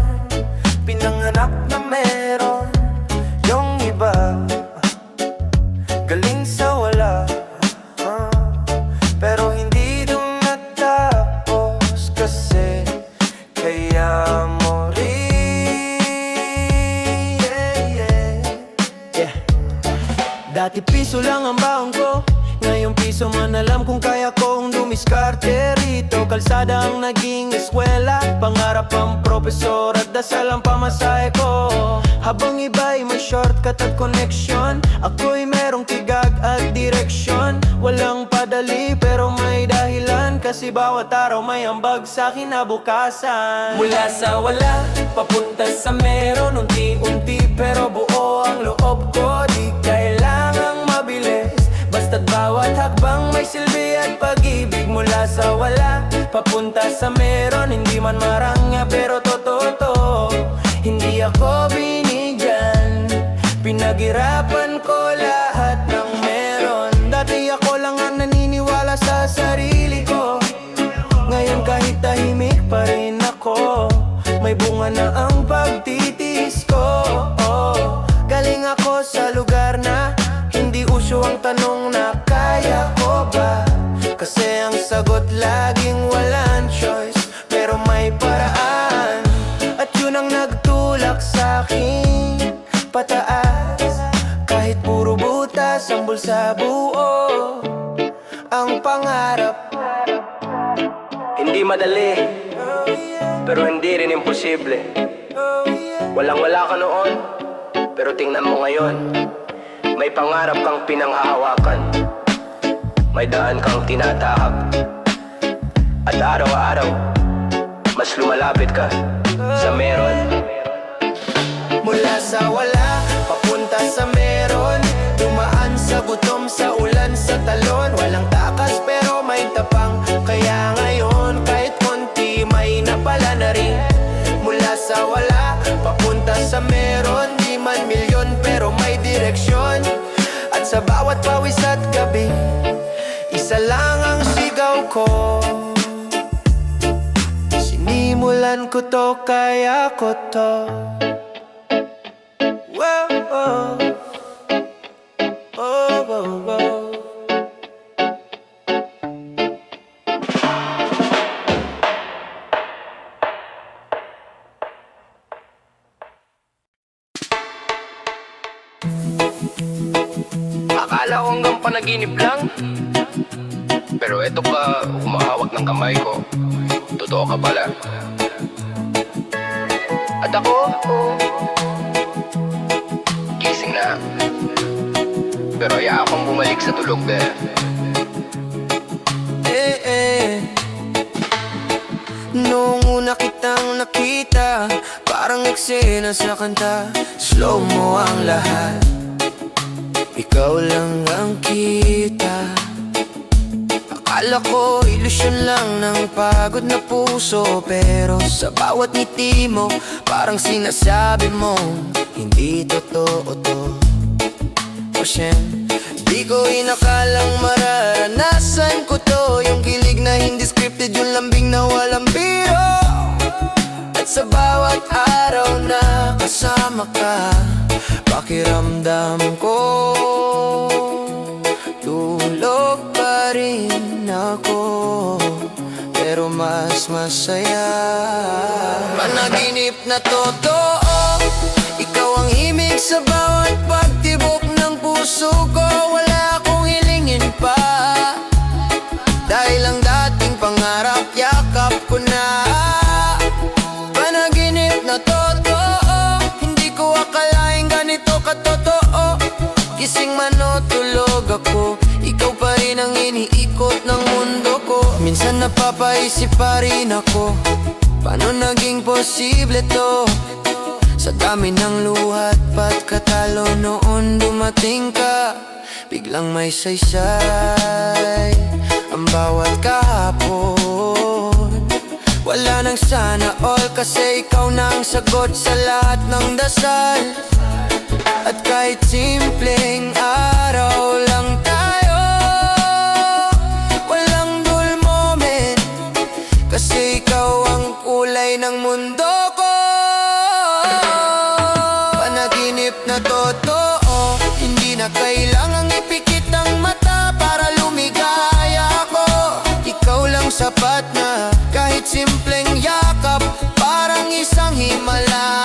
pinanganak na meron. Yung iba, galing sa wala, pero hindi dun natapos kasi kaya mo rin. Dati piso lang ang baon ko, ngayong piso man alam kung kaya kong dumiskarte rito. Kalsada ang naging eskwela, pangarap ang profesor at dasal ang pamasahe ko. Habang iba'y may shortcut at connection, ako'y merong tigag at direksyon. Walang padali pero may dahilan, kasi bawat araw may ambag sa kinabukasan. Mula sa wala, papunta sa meron, unti-unti pero buo ang loob ko. Di kailangang mabilis, basta't bawat hakbang may silbi at pag-ibig. Mula sa wala, papunta sa meron, hindi man marangya pero totoo to. Hindi ako binigyan, pinaghirapan ko lahat ng meron. Dati ako lang ang naniniwala sa sarili ko, ngayon kahit tahimik pa rin ako, may bunga na ang pagtitiis ko. Galing ako sa lugar na hindi uso ang tanong na kaya ko ba, kasi ang sagot laging walang choice, pero may paraan. At yun ang nagtulak sa'kin pataas, kahit puro butas ang bulsa buo ang pangarap. Hindi madali, pero hindi rin imposible. Walang-wala ka noon, pero tingnan mo ngayon. May pangarap kang pinanghahawakan, may daan kang tinatahak, at araw-araw mas lumalapit ka sa meron. Mula sa wala, papunta sa meron, dumaan sa gutom, sa ulan, sa talon. Walang takas pero may tapang, kaya ngayon kahit konti may napala na rin. Mula sa wala, papunta sa meron, di man milyon pero may direksyon. At sa bawat pawis at gabi, isa lang ang sigaw ko. Sinimulan ko to, kaya ko to. Wow. mukhang panaginip lang. Pero eto pa, humahawak ng kamay ko. Totoo ka pala. At ako, gising na. Pero haya akong bumalik sa tulog, be. Noong una kitang nakita, parang eksena sa kanta. Slow mo ang lahat, ikaw lang ang kita. Akala ko ilusyon lang ng pagod na puso, pero sa bawat ngiti mo, parang sinasabi mo hindi totoo to. O siyem, di ko inakalang mararanasan ko to. Yung kilig na hindi scripted, yung lambing na walang biro. At sa bawat araw na kasama ka, pakiramdam ko tulog pa rin ako, pero mas masaya. Panaginip na totoo, ikaw ang himig sa bawat pagtibok ng puso ko. Wala akong hilingin pa, dahil ang dating pangarap yakap ko na. Panaginip na totoo, hindi ko akalaing ganito katotoo. Gising man o tulog ako, ikaw pa rin ang iniikot ng mundo ko. Minsan napapaisip pa rin ako, paano naging posible to? Sa dami ng luhat pagkatalo noon dumating ka. Biglang may saysay ang bawat kahapon. Wala nang sana all, kasi ikaw na ang sagot sa lahat ng dasal. At kahit simpleng araw lang tayo, walang dull moment, kasi ikaw ang kulay ng mundo ko. Panaginip na totoo, hindi na kailangang ipikit ang mata para lumigaya ako. Ikaw lang sapat na, kahit simpleng yakap, parang isang himala.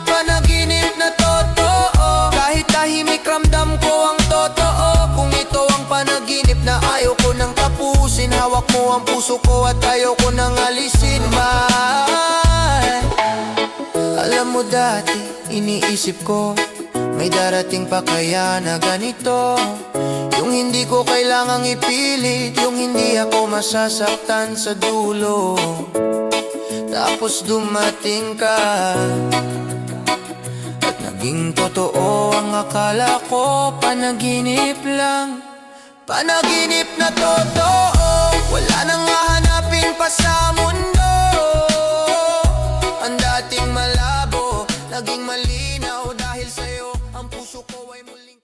Panaginip na totoo, kahit tahimik ramdam ko ang totoo. Kung ito ang panaginip na ayaw ko nang tapusin, hawak mo ang puso ko at ayaw ko nang alisin. Mahal, alam mo dati, iniisip ko, may darating pa kaya na ganito. Yung hindi ko kailangang ipilit, yung hindi ako masasaktan sa dulo. Tapos dumating ka, at naging totoo ang akala ko. Panaginip lang, panaginip na totoo. Wala nang hahanapin pa sa mundo. Ang dating malabo, naging malinaw dahil sa'yo ang puso ko ay muling